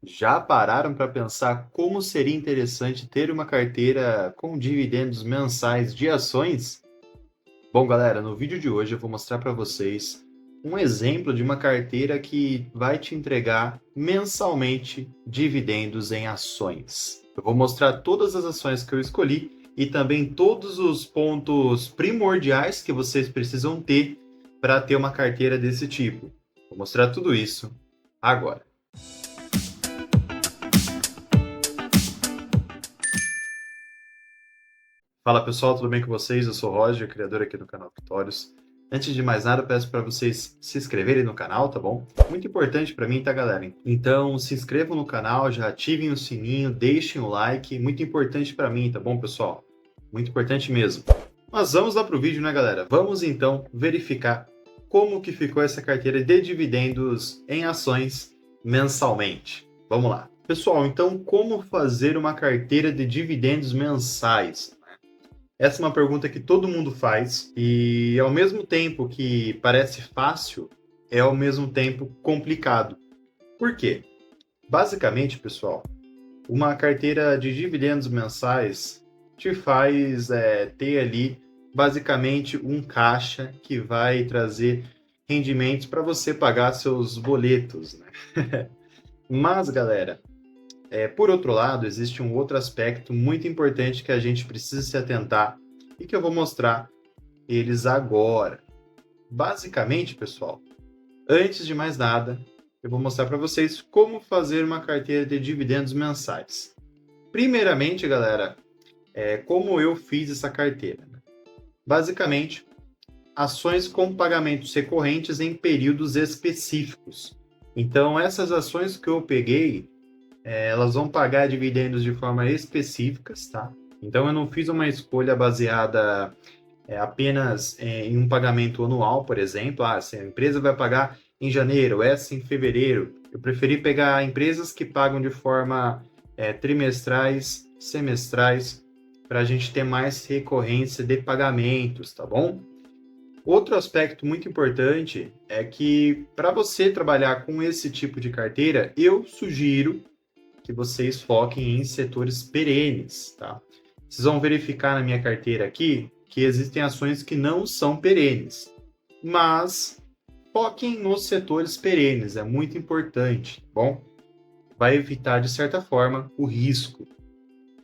Já pararam para pensar como seria interessante ter uma carteira com dividendos mensais de ações? Bom, galera, no vídeo de hoje eu vou mostrar para vocês um exemplo de uma carteira que vai te entregar mensalmente dividendos em ações. Eu vou mostrar todas as ações que eu escolhi e também todos os pontos primordiais que vocês precisam ter para ter uma carteira desse tipo. Vou mostrar tudo isso agora. Fala pessoal, tudo bem com vocês? Eu sou o Roger, criador aqui do canal Vitórios. Antes de mais nada, eu peço para vocês se inscreverem no canal, tá bom? Muito importante para mim, tá, galera? Então, se inscrevam no canal, já ativem o sininho, deixem o like, muito importante para mim, tá bom, pessoal? Muito importante mesmo. Mas vamos lá pro vídeo, né, galera? Vamos então verificar como que ficou essa carteira de dividendos em ações mensalmente. Vamos lá. Pessoal, então como fazer uma carteira de dividendos mensais? Essa é uma pergunta que todo mundo faz e, ao mesmo tempo que parece fácil, é ao mesmo tempo complicado. Por quê? Basicamente, pessoal, uma carteira de dividendos mensais te faz ter ali, basicamente, um caixa que vai trazer rendimentos para você pagar seus boletos, né? Mas, galera, por outro lado, existe um outro aspecto muito importante que a gente precisa se atentar e que eu vou mostrar eles agora. Basicamente, pessoal, antes de mais nada, eu vou mostrar para vocês como fazer uma carteira de dividendos mensais. Primeiramente, galera, como eu fiz essa carteira. Né? Basicamente, ações com pagamentos recorrentes em períodos específicos. Então, essas ações que eu peguei, elas vão pagar dividendos de forma específicas, tá? Então, eu não fiz uma escolha baseada apenas em um pagamento anual, por exemplo. Se a empresa vai pagar em janeiro, essa em fevereiro. Eu preferi pegar empresas que pagam de forma trimestrais, semestrais, para a gente ter mais recorrência de pagamentos, tá bom? Outro aspecto muito importante é que para você trabalhar com esse tipo de carteira, eu sugiro que vocês foquem em setores perenes, tá? Vocês vão verificar na minha carteira aqui que existem ações que não são perenes, mas foquem nos setores perenes, é muito importante, tá bom? Vai evitar, de certa forma, o risco.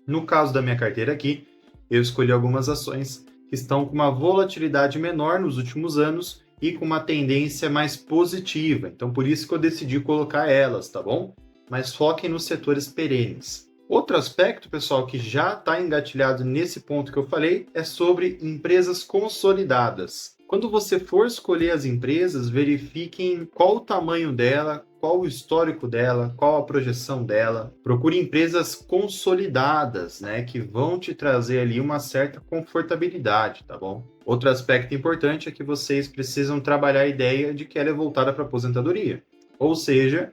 No caso da minha carteira aqui, eu escolhi algumas ações que estão com uma volatilidade menor nos últimos anos e com uma tendência mais positiva. Então, por isso que eu decidi colocar elas, tá bom? Mas foquem nos setores perenes. Outro aspecto, pessoal, que já está engatilhado nesse ponto que eu falei, é sobre empresas consolidadas. Quando você for escolher as empresas, verifiquem qual o tamanho dela, qual o histórico dela, qual a projeção dela. Procure empresas consolidadas, né, que vão te trazer ali uma certa confortabilidade, tá bom? Outro aspecto importante é que vocês precisam trabalhar a ideia de que ela é voltada para aposentadoria. Ou seja,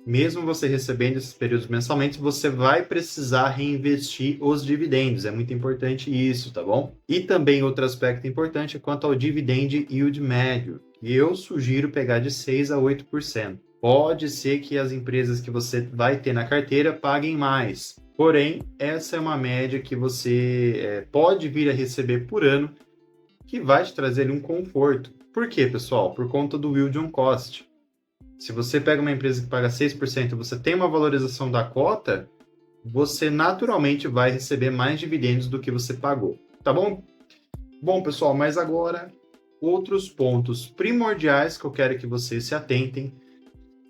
mesmo você recebendo esses períodos mensalmente, você vai precisar reinvestir os dividendos. É muito importante isso, tá bom? E também outro aspecto importante é quanto ao dividend yield médio. E eu sugiro pegar de 6 a 8%. Pode ser que as empresas que você vai ter na carteira paguem mais. Porém, essa é uma média que você pode vir a receber por ano, que vai te trazer ali um conforto. Por quê, pessoal? Por conta do yield on cost. Se você pega uma empresa que paga 6% e você tem uma valorização da cota, você naturalmente vai receber mais dividendos do que você pagou, tá bom? Bom, pessoal, mas agora outros pontos primordiais que eu quero que vocês se atentem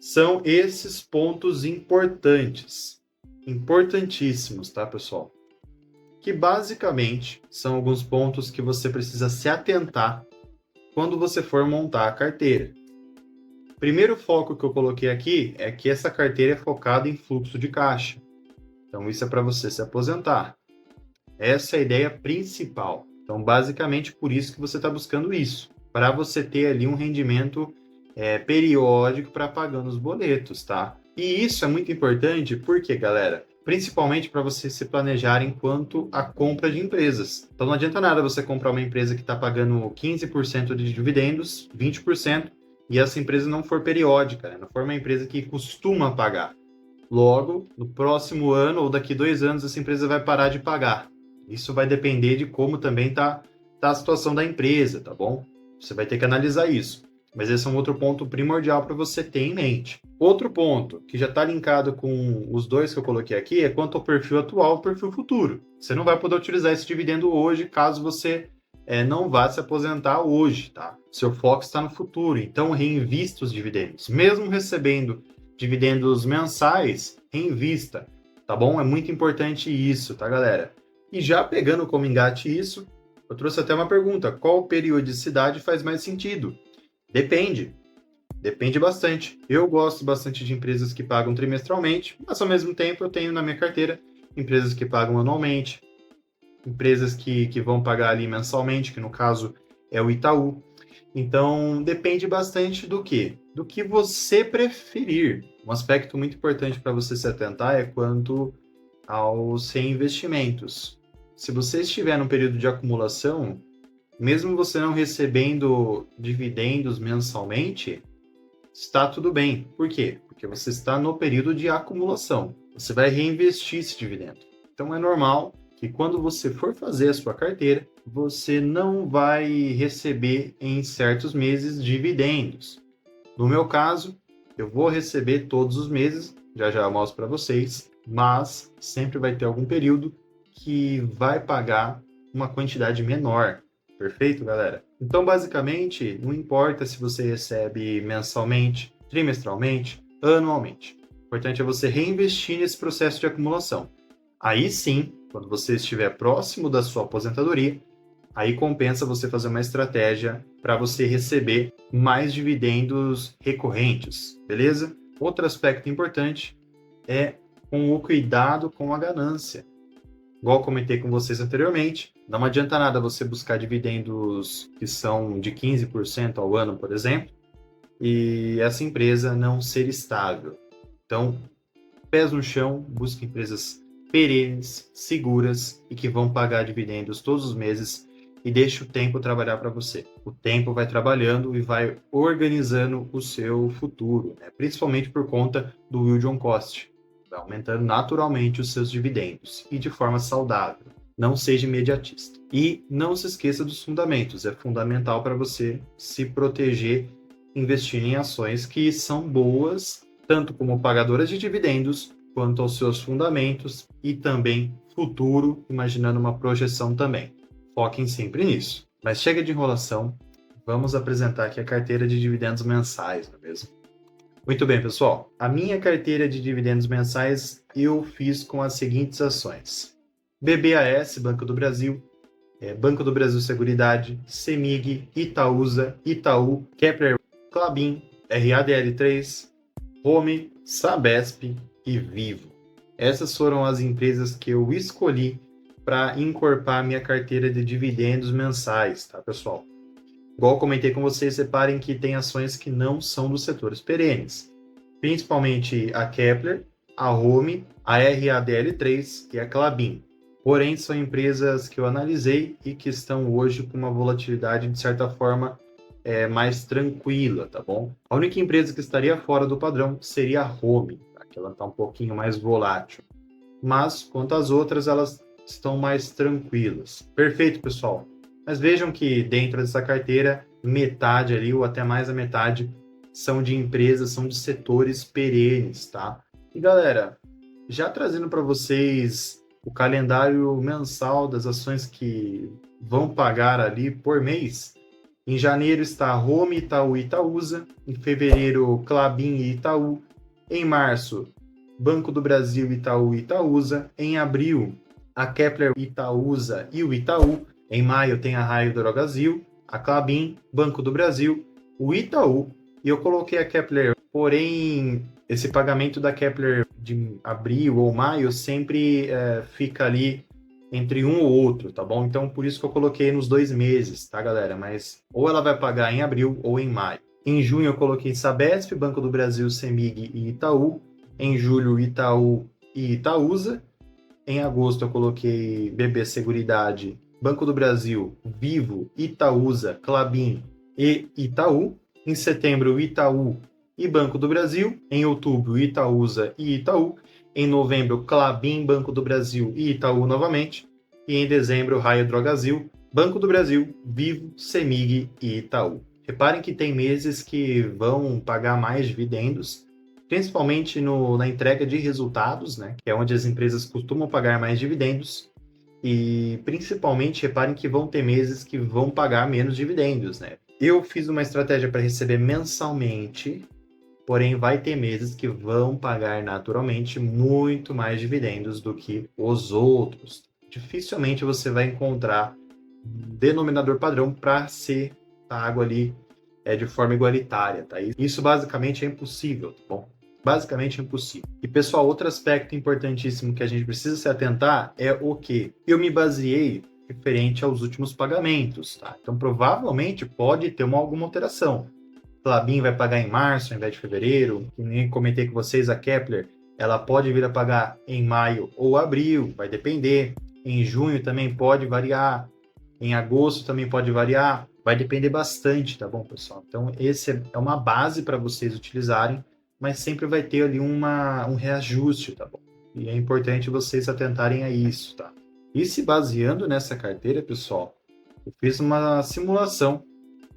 são esses pontos importantes, importantíssimos, tá, pessoal? Que basicamente são alguns pontos que você precisa se atentar quando você for montar a carteira. Primeiro foco que eu coloquei aqui é que essa carteira é focada em fluxo de caixa. Então, isso é para você se aposentar. Essa é a ideia principal. Então, basicamente, por isso que você está buscando isso. Para você ter ali um rendimento periódico para pagando os boletos, tá? E isso é muito importante porque, galera, principalmente para você se planejar enquanto a compra de empresas. Então, não adianta nada você comprar uma empresa que está pagando 15% de dividendos, 20%, e essa empresa não for periódica, né? Não for uma empresa que costuma pagar. Logo, no próximo ano ou daqui 2 anos, essa empresa vai parar de pagar. Isso vai depender de como também tá a situação da empresa, tá bom? Você vai ter que analisar isso. Mas esse é um outro ponto primordial para você ter em mente. Outro ponto, que já está linkado com os dois que eu coloquei aqui, é quanto ao perfil atual e ao perfil futuro. Você não vai poder utilizar esse dividendo hoje, caso você não vá se aposentar hoje, tá? Seu foco está no futuro, então reinvista os dividendos. Mesmo recebendo dividendos mensais, reinvista, tá bom? É muito importante isso, tá, galera? E já pegando como engate isso, eu trouxe até uma pergunta: qual periodicidade faz mais sentido? Depende. Depende bastante. Eu gosto bastante de empresas que pagam trimestralmente, mas ao mesmo tempo eu tenho na minha carteira empresas que pagam anualmente, empresas que vão pagar ali mensalmente, que no caso é o Itaú. Então, depende bastante do quê? Do que você preferir. Um aspecto muito importante para você se atentar é quanto aos reinvestimentos. Se você estiver num período de acumulação, mesmo você não recebendo dividendos mensalmente, está tudo bem. Por quê? Porque você está no período de acumulação. Você vai reinvestir esse dividendo. Então é normal que quando você for fazer a sua carteira, você não vai receber em certos meses dividendos. No meu caso, eu vou receber todos os meses, já já eu mostro para vocês, mas sempre vai ter algum período que vai pagar uma quantidade menor. Perfeito, galera? Então, basicamente, não importa se você recebe mensalmente, trimestralmente, anualmente. O importante é você reinvestir nesse processo de acumulação. Aí sim, quando você estiver próximo da sua aposentadoria, aí compensa você fazer uma estratégia para você receber mais dividendos recorrentes, beleza? Outro aspecto importante é com o cuidado com a ganância. Igual comentei com vocês anteriormente, não adianta nada você buscar dividendos que são de 15% ao ano, por exemplo, e essa empresa não ser estável. Então, pés no chão, busque empresas perenes, seguras e que vão pagar dividendos todos os meses e deixe o tempo trabalhar para você. O tempo vai trabalhando e vai organizando o seu futuro, né? Principalmente por conta do yield on cost. Vai aumentando naturalmente os seus dividendos e de forma saudável. Não seja imediatista. E não se esqueça dos fundamentos. É fundamental para você se proteger investindo em ações que são boas, tanto como pagadoras de dividendos, quanto aos seus fundamentos e também futuro, imaginando uma projeção também. Foquem sempre nisso. Mas chega de enrolação, vamos apresentar aqui a carteira de dividendos mensais, não é mesmo? Muito bem, pessoal. A minha carteira de dividendos mensais eu fiz com as seguintes ações: BBAS, Banco do Brasil, Banco do Brasil Seguridade, CEMIG, Itaúsa, Itaú, Kepler, Klabin, RADL3, Home, Sabesp e Vivo. Essas foram as empresas que eu escolhi para encorpar minha carteira de dividendos mensais, tá, pessoal? Igual comentei com vocês, separem que tem ações que não são dos setores perenes, principalmente a Kepler, a Home, a RADL3 e a Klabin. Porém, são empresas que eu analisei e que estão hoje com uma volatilidade, de certa forma, mais tranquila, tá bom? A única empresa que estaria fora do padrão seria a Home, tá? Que ela está um pouquinho mais volátil. Mas, quanto às outras, elas estão mais tranquilas. Perfeito, pessoal. Mas vejam que dentro dessa carteira, metade ali, ou até mais a metade, são de empresas, são de setores perenes, tá? E galera, já trazendo para vocês o calendário mensal das ações que vão pagar ali por mês. Em janeiro está Home, Itaú e Itaúsa. Em fevereiro, Klabin e Itaú. Em março, Banco do Brasil, Itaú e Itaúsa. Em abril, a Kepler, Itaúsa e o Itaú. Em maio tem a Raio Drogasil, a Klabin, Banco do Brasil, o Itaú. E eu coloquei a Kepler, porém esse pagamento da Kepler de abril ou maio sempre fica ali entre um ou outro, tá bom? Então, por isso que eu coloquei nos 2 meses, tá, galera? Mas ou ela vai pagar em abril ou em maio. Em junho eu coloquei Sabesp, Banco do Brasil, CEMIG e Itaú. Em julho, Itaú e Itaúsa. Em agosto eu coloquei BB Seguridade, Banco do Brasil, Vivo, Itaúsa, Klabin e Itaú. Em setembro, Itaú e Banco do Brasil. Em outubro, Itaúsa e Itaú. Em novembro, Klabin, Banco do Brasil e Itaú novamente. E em dezembro, Raia Drogasil, Banco do Brasil, Vivo, Semig e Itaú. Reparem que tem meses que vão pagar mais dividendos, principalmente na entrega de resultados, né, que é onde as empresas costumam pagar mais dividendos. E principalmente reparem que vão ter meses que vão pagar menos dividendos, né? Eu fiz uma estratégia para receber mensalmente, porém vai ter meses que vão pagar naturalmente muito mais dividendos do que os outros. Dificilmente você vai encontrar um denominador padrão para ser pago ali de forma igualitária, tá? Isso basicamente é impossível, tá bom? Basicamente é impossível. E, pessoal, outro aspecto importantíssimo que a gente precisa se atentar é o que eu me baseei referente aos últimos pagamentos, tá? Então, provavelmente pode ter alguma alteração. Klabin vai pagar em março ao invés de fevereiro, que nem comentei com vocês, a Kepler, ela pode vir a pagar em maio ou abril, vai depender. Em junho também pode variar, em agosto também pode variar, vai depender bastante, tá bom, pessoal? Então, esse é uma base para vocês utilizarem, mas sempre vai ter ali um reajuste, tá bom? E é importante vocês atentarem a isso, tá? E se baseando nessa carteira, pessoal, eu fiz uma simulação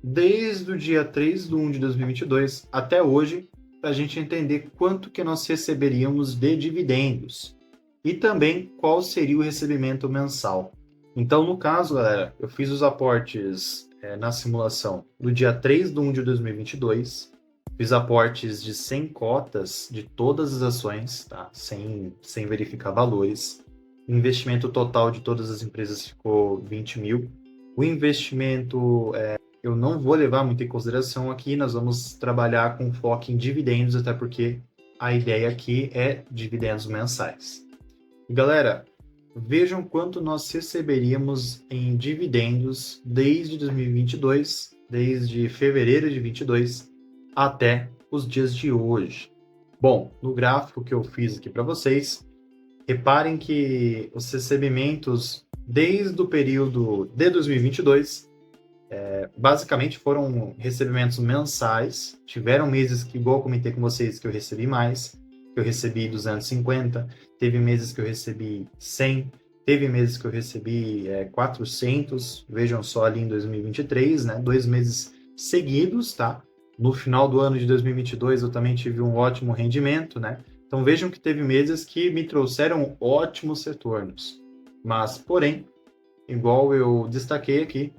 desde o dia 3 de 1 de 2022 até hoje, para a gente entender quanto que nós receberíamos de dividendos e também qual seria o recebimento mensal. Então, no caso, galera, eu fiz os aportes na simulação do dia 3 de 1 de 2022, fiz aportes de 100 cotas de todas as ações, tá? Sem verificar valores. O investimento total de todas as empresas ficou 20 mil. O investimento eu não vou levar muito em consideração aqui, nós vamos trabalhar com foco em dividendos, até porque a ideia aqui é dividendos mensais. E galera, vejam quanto nós receberíamos em dividendos desde 2022, desde fevereiro de 22 até os dias de hoje. Bom, no gráfico que eu fiz aqui para vocês, reparem que os recebimentos desde o período de 2022 basicamente foram recebimentos mensais. Tiveram meses que, igual eu comentei com vocês, que eu recebi mais, que eu recebi 250, teve meses que eu recebi 100, teve meses que eu recebi 400, vejam só ali em 2023, né? 2 meses seguidos, tá? No final do ano de 2022 eu também tive um ótimo rendimento, né? Então vejam que teve meses que me trouxeram ótimos retornos. Mas, porém, igual eu destaquei aqui,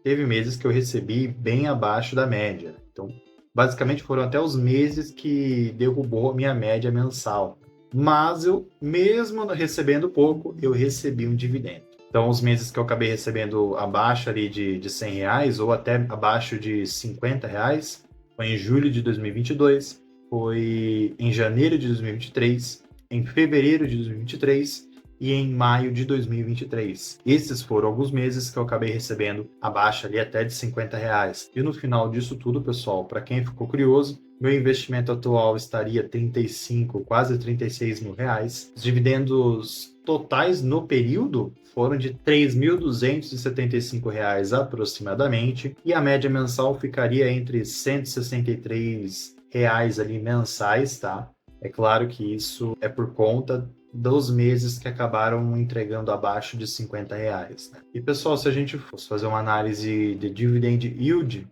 teve meses que eu recebi bem abaixo da média. Então, basicamente foram até os meses que derrubou a minha média mensal. Mas eu, mesmo recebendo pouco, eu recebi um dividendo. Então, os meses que eu acabei recebendo abaixo ali de 100 reais ou até abaixo de 50 reais, foi em julho de 2022, foi em janeiro de 2023, em fevereiro de 2023 e em maio de 2023. Esses foram alguns meses que eu acabei recebendo abaixo ali até de 50 reais. E no final disso tudo, pessoal, para quem ficou curioso, meu investimento atual estaria 35, quase 36 mil reais. Os dividendos totais no período foram de R$ 3.275 aproximadamente, e a média mensal ficaria entre R$ 163 reais ali mensais, tá? É claro que isso é por conta dos meses que acabaram entregando abaixo de 50 reais. Né? E pessoal, se a gente fosse fazer uma análise de dividend yield,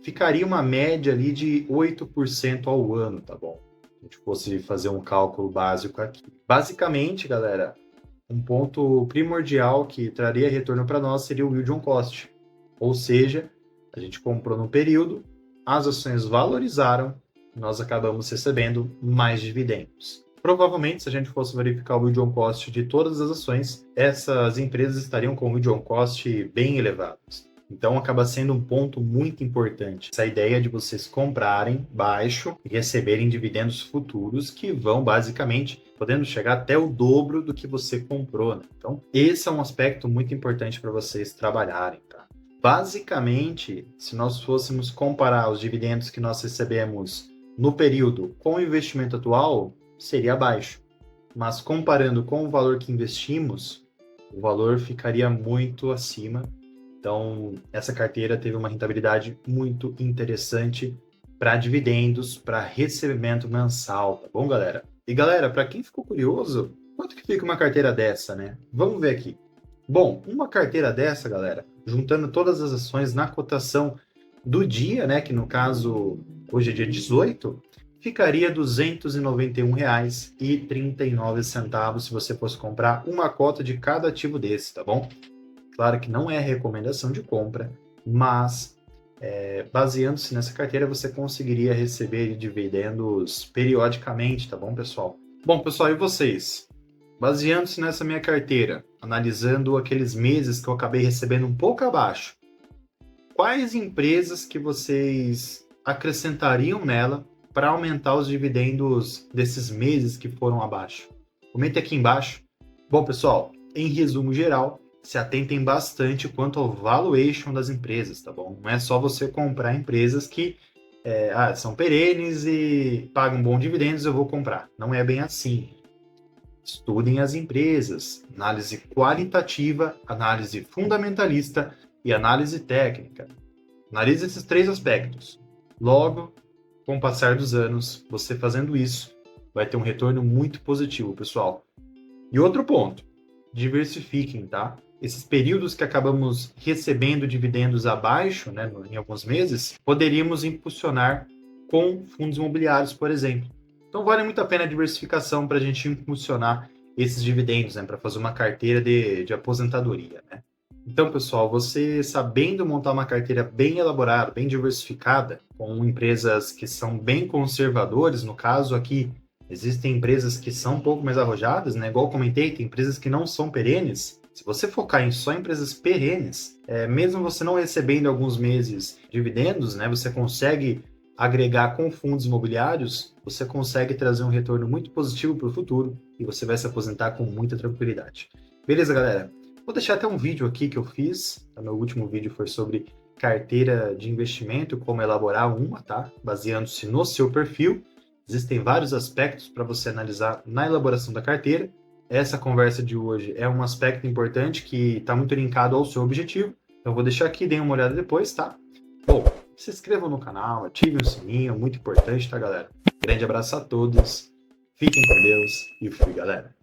ficaria uma média ali de 8% ao ano, tá bom? Se a gente fosse fazer um cálculo básico aqui. Basicamente, galera, um ponto primordial que traria retorno para nós seria o yield on cost. Ou seja, a gente comprou no período, as ações valorizaram, nós acabamos recebendo mais dividendos. Provavelmente, se a gente fosse verificar o yield on cost de todas as ações, essas empresas estariam com yield on cost bem elevados. Então, acaba sendo um ponto muito importante essa ideia de vocês comprarem baixo e receberem dividendos futuros que vão, basicamente, podendo chegar até o dobro do que você comprou. Né? Então, esse é um aspecto muito importante para vocês trabalharem. Tá? Basicamente, se nós fôssemos comparar os dividendos que nós recebemos no período com o investimento atual, seria baixo. Mas comparando com o valor que investimos, o valor ficaria muito acima. Então, essa carteira teve uma rentabilidade muito interessante para dividendos, para recebimento mensal, tá bom, galera? E galera, para quem ficou curioso, quanto que fica uma carteira dessa, né? Vamos ver aqui. Bom, uma carteira dessa, galera, juntando todas as ações na cotação do dia, né, que no caso hoje é dia 18, ficaria R$ 291,39 se você fosse comprar uma cota de cada ativo desse, tá bom? Claro que não é recomendação de compra, mas baseando-se nessa carteira, você conseguiria receber dividendos periodicamente, tá bom, pessoal? Bom, pessoal, e vocês? Baseando-se nessa minha carteira, analisando aqueles meses que eu acabei recebendo um pouco abaixo, quais empresas que vocês acrescentariam nela para aumentar os dividendos desses meses que foram abaixo? Comente aqui embaixo. Bom, pessoal, em resumo geral, se atentem bastante quanto ao valuation das empresas, tá bom? Não é só você comprar empresas que são perenes e pagam bons dividendos, eu vou comprar. Não é bem assim. Estudem as empresas, análise qualitativa, análise fundamentalista e análise técnica. Analise esses 3 aspectos. Logo, com o passar dos anos, você fazendo isso, vai ter um retorno muito positivo, pessoal. E outro ponto, diversifiquem, tá? Esses períodos que acabamos recebendo dividendos abaixo, né, em alguns meses, poderíamos impulsionar com fundos imobiliários, por exemplo. Então vale muito a pena a diversificação para a gente impulsionar esses dividendos, né, para fazer uma carteira de aposentadoria, né? Então, pessoal, você sabendo montar uma carteira bem elaborada, bem diversificada, com empresas que são bem conservadoras, no caso aqui, existem empresas que são um pouco mais arrojadas, né? Igual eu comentei, tem empresas que não são perenes. Se você focar em só empresas perenes, mesmo você não recebendo alguns meses dividendos, né? Você consegue agregar com fundos imobiliários, você consegue trazer um retorno muito positivo para o futuro e você vai se aposentar com muita tranquilidade. Beleza, galera? Vou deixar até um vídeo aqui que eu fiz. O meu último vídeo foi sobre carteira de investimento, como elaborar uma, tá? Baseando-se no seu perfil. Existem vários aspectos para você analisar na elaboração da carteira. Essa conversa de hoje é um aspecto importante que está muito linkado ao seu objetivo. Então, vou deixar aqui, deem uma olhada depois, tá? Bom, se inscrevam no canal, ativem o sininho, muito importante, tá, galera? Grande abraço a todos, fiquem com Deus e fui, galera!